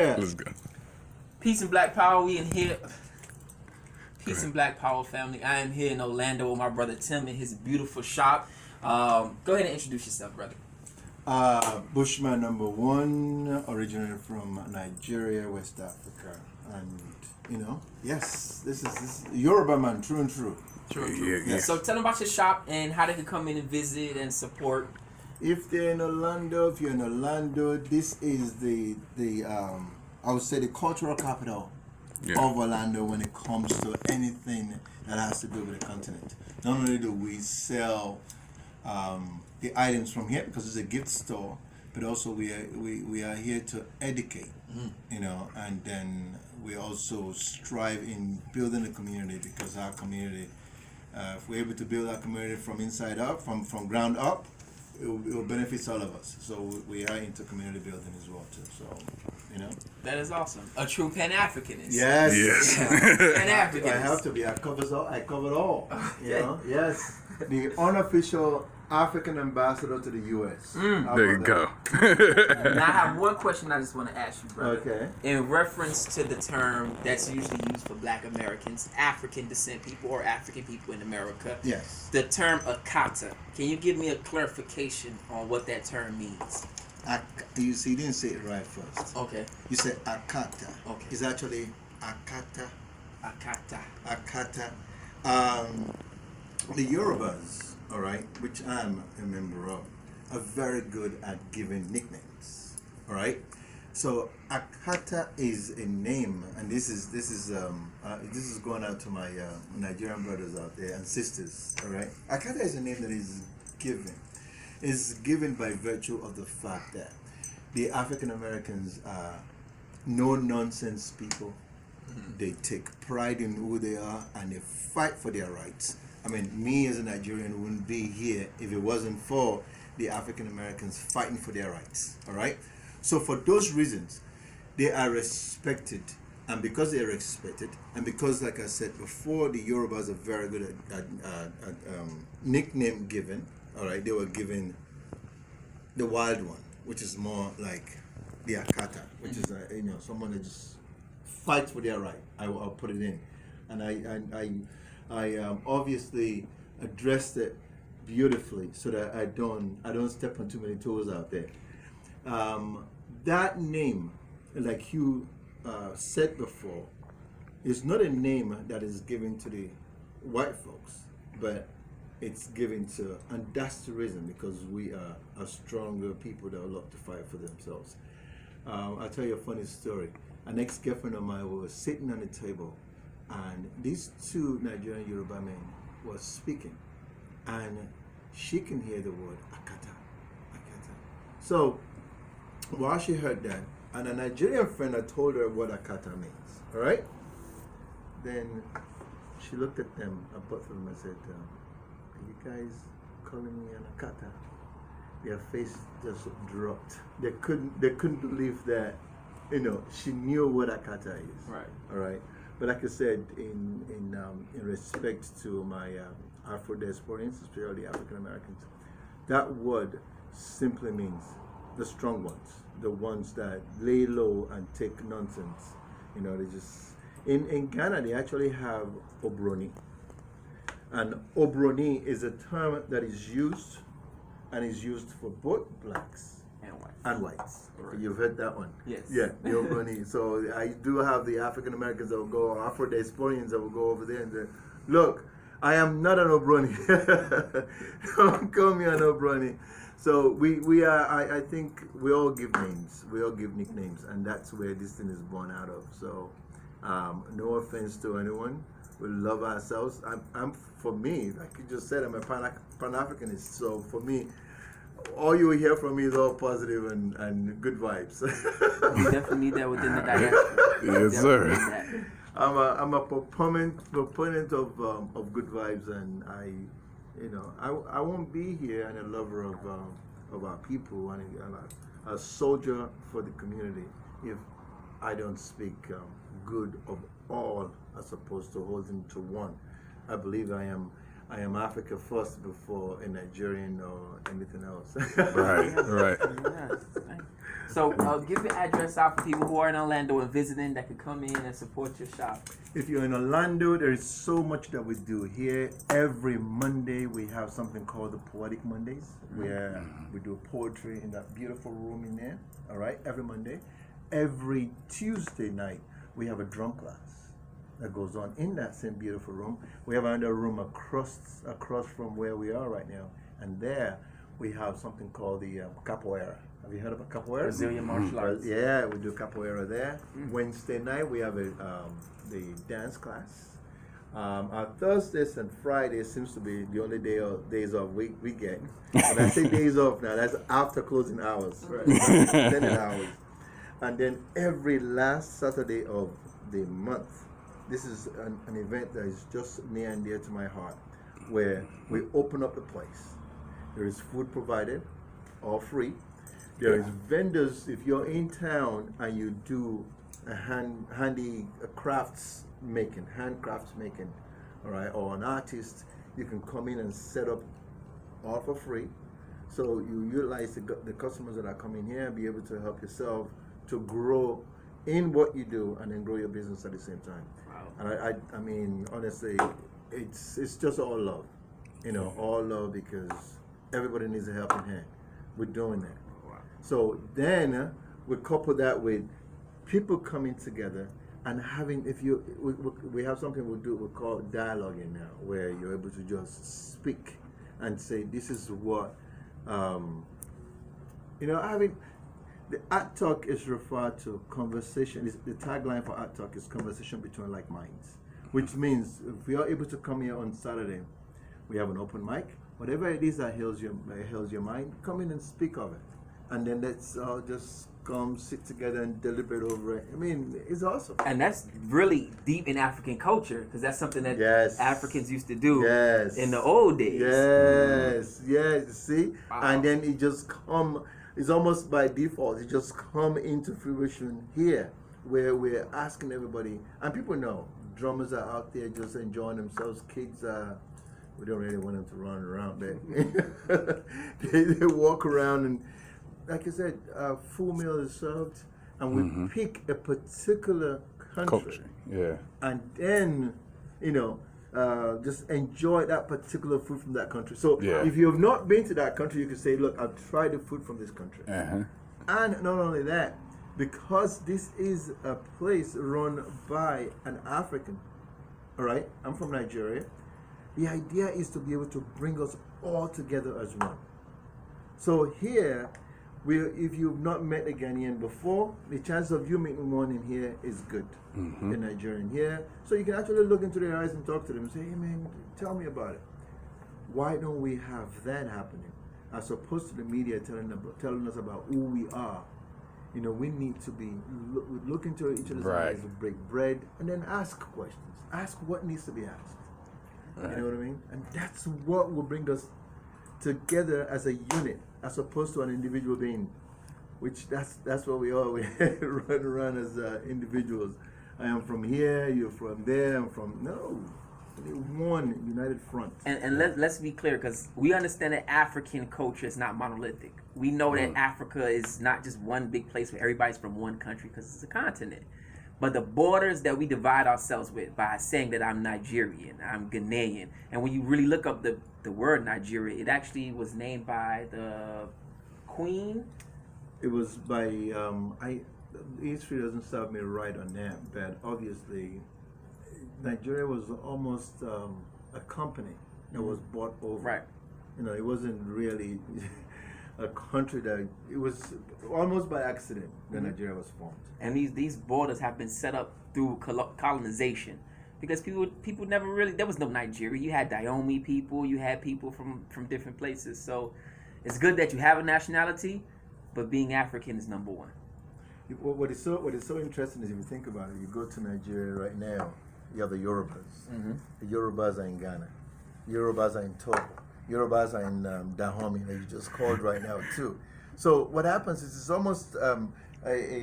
Yeah. Let's go. Peace and Black Power. We in here. Peace and Black Power family. I am here in Orlando with my brother Tim in his beautiful shop. Go ahead and introduce yourself, brother. Bushman number one, originated from Nigeria, West Africa, and yes, this is Yoruba man, true and true. True. Yeah. So tell them about your shop and how they can come in and visit and support. If you're in Orlando, this is the I would say the cultural capital of Orlando when it comes to anything that has to do with the continent. Not only do we sell the items from here because it's a gift store, but also we are here to educate, and then we also strive in building a community because our community, if we're able to build our community from inside up, from ground up, it will benefit all of us. So we are into community building as well too. So that is awesome. A true Pan-Africanist. Yes. Pan-Africanist. I have to be. I covered all. Yes. The unofficial African ambassador to the U.S. There you go. Now I have one question I just want to ask you, brother. Okay. In reference to the term that's usually used for Black Americans, African descent people, or African people in America. Yes. The term Akata. Can you give me a clarification on what that term means? You see, you didn't say it right first. Okay. You said Akata. Okay. It's actually Akata. Akata. The Yorubas, all right, which I'm a member of, are very good at giving nicknames. All right. So Akata is a name, and this is going out to my Nigerian brothers out there and sisters. All right. Akata is a name that is given. Is given by virtue of the fact that the African Americans are no nonsense people. They take pride in who they are and they fight for their rights. I mean, me as a Nigerian wouldn't be here if it wasn't for the African Americans fighting for their rights. All right. So for those reasons, they are respected, and because they are respected, and because, like I said before, the Yorubas are very good at nickname giving. All right, they were given the wild one, which is more like the Akata, which is someone that just fights for their right. I'll put it in, and I obviously addressed it beautifully so that I don't step on too many toes out there. That name, like you said before, is not a name that is given to the white folks, but it's given to, and that's the reason, because we are a stronger people that love to fight for themselves. I'll tell you a funny story. An ex-girlfriend of mine was sitting on the table, and these two Nigerian Yoruba men were speaking, and she can hear the word Akata. So while she heard that, and a Nigerian friend had told her what Akata means, all right? Then she looked at them, both of them, and said, are you guys calling me an Akata? Their face just dropped. They couldn't believe that, she knew what Akata is. Right. All right. But like I said, in respect to my Afro-diasporians, especially African Americans, that word simply means the strong ones, the ones that lay low and take nonsense. They just in Ghana they actually have obroni. And obroni is a term that is used for both blacks and whites. Right. You've heard that one? Yes. Yeah, the obroni. So I do have the African Americans that will go, or Afro-diasporians that will go over there and say, look, I am not an obroni. Don't call me an obroni. So we are, I think we all give names. We all give nicknames, and that's where this thing is born out of. So no offense to anyone. We love ourselves. For me, like you just said, I'm a Pan-Africanist. So for me, all you will hear from me is all positive and good vibes. We definitely need that within the diaspora. Yes, sir. I'm a proponent of good vibes, and I won't be here and a lover of our people and a soldier for the community if I don't speak good of all as opposed to holding to one. I believe I am I am Africa first before a Nigerian or anything else. Right, right. Yeah. So give your address out for people who are in Orlando and visiting that could come in and support your shop. If you're in Orlando, there is so much that we do here. Every Monday we have something called the Poetic Mondays, where we do poetry in that beautiful room in there. All right, every Monday. Every Tuesday night we have a drum class that goes on in that same beautiful room. We have another room across from where we are right now, and there we have something called the capoeira. Have you heard of a capoeira? Brazilian martial arts. Yeah, we do capoeira there. Wednesday night we have the dance class. Our Thursdays and Fridays seems to be the only days off we get. When I say days off now, that's after closing hours, right? Extended hours. And then every last Saturday of the month, this is an event that is just near and dear to my heart, where we open up the place. There is food provided, all free. There is vendors. If you're in town and you do a handcrafts making, all right, or an artist, you can come in and set up all for free. So you utilize the customers that are coming here and be able to help yourself to grow in what you do and then grow your business at the same time. Wow. And I mean, honestly, it's just all love, all love, because everybody needs a helping hand. We're doing that. Wow. So then we couple that with people coming together and having, we have something we call dialoguing now, where you're able to just speak and say, this is what, having, the Art Talk is referred to conversation. The tagline for Art Talk is conversation between like minds, which means if we are able to come here on Saturday, we have an open mic. Whatever it is that heals your mind, come in and speak of it, and then let's all just come sit together and deliberate over it. I mean, it's awesome. And that's really deep in African culture, because that's something that Yes. Africans used to do Yes. in the old days. Yes, see, Wow. and then it just come. It's almost by default. It just come into fruition here, where we're asking everybody, and people know drummers are out there just enjoying themselves. Kids are. We don't really want them to run around, but they walk around, and like I said, full meal is served, and we pick a particular country, Culture, yeah. and then just enjoy that particular food from that country. So Yeah. if you have not been to that country, you can say, look, I've tried the food from this country. Uh-huh. And not only that, because this is a place run by an African, all right, I'm from Nigeria, the idea is to be able to bring us all together as one. So here, if you've not met a Ghanaian before, the chance of you meeting one in here is good. A Nigerian here. So you can actually look into their eyes and talk to them and say, hey man, tell me about it. Why don't we have that happening? As opposed to the media telling us about who we are. We need to be look into each other's eyes, break bread, and then ask questions. Ask what needs to be asked. Right. You know what I mean? And that's what will bring us together as a unit, as opposed to an individual being, which that's what we are. We run around as individuals. I am from here, you're from there, I'm from, no. One united front. And let's be clear, because we understand that African culture is not monolithic. We know that Africa is not just one big place where everybody's from one country, because it's a continent. But the borders that we divide ourselves with by saying that I'm Nigerian, I'm Ghanaian, and when you really look up the word Nigeria, it actually was named by the Queen. It was by history doesn't serve me right on that, but obviously Nigeria was almost a company that was bought over. Right. It wasn't really a country that, it was almost by accident that Nigeria was formed. And these borders have been set up through colonization, because people never really, there was no Nigeria. You had Dahomey people, you had people from different places. So it's good that you have a nationality, but being African is number one. What is so interesting is, if you think about it, you go to Nigeria right now, you have the Yorubas. The Yorubas are in Ghana. Yorubas are in Togo. Yorubas are in Dahomey, that you just called right now too. So what happens is, it's almost a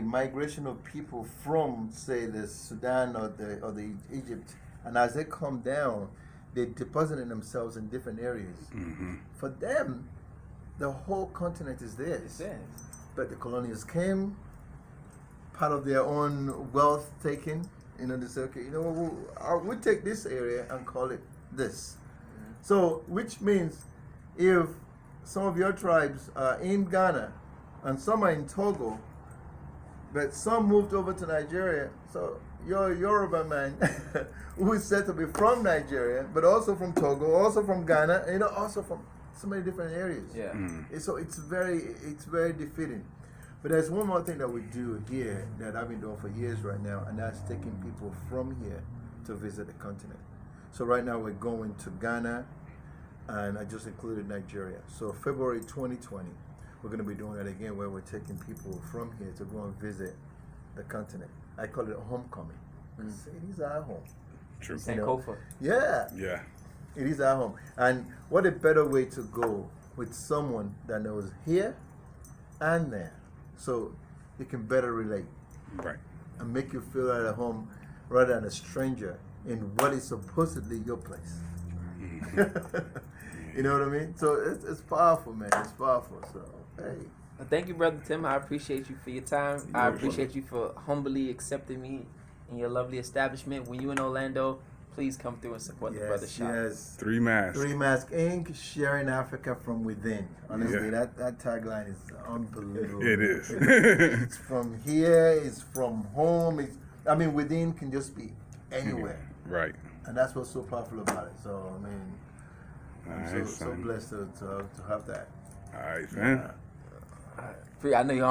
migration of people from, say, the Sudan or the Egypt, and as they come down, they deposited themselves in different areas. Mm-hmm. For them, the whole continent is theirs. But the colonials came, part of their own wealth taking. You know, they say, okay, you know, we'll take this area and call it this. So, which means if some of your tribes are in Ghana and some are in Togo, but some moved over to Nigeria, so you're a Yoruba man who is said to be from Nigeria, but also from Togo, also from Ghana, you know, also from so many different areas. Yeah. So it's very defeating. But there's one more thing that we do here that I've been doing for years right now, and that's taking people from here to visit the continent. So right now we're going to Ghana, and I just included Nigeria. So February 2020, we're going to be doing that again, where we're taking people from here to go and visit the continent. I call it a homecoming. Say, it is our home. True. Sankofa. Yeah, Yeah. it is our home. And what a better way to go with someone that knows here and there, so you can better relate Right. and make you feel at home rather than a stranger in what is supposedly your place. You know what I mean? So it's powerful, man. It's powerful. So, hey. Well, thank you, Brother Tim. I appreciate you for your time. I appreciate you for humbly accepting me in your lovely establishment. When you're in Orlando, please come through and support the Brother Shop. Yes. 3 masks. 3 Mask Inc. Sharing Africa from within. Honestly, Yeah. that tagline is unbelievable. It is. It's from here. It's from home. Within can just be anywhere. Right. And that's what's so powerful about it. So, I mean, I'm All right, so son. blessed to have that. All right, man. I know you're on.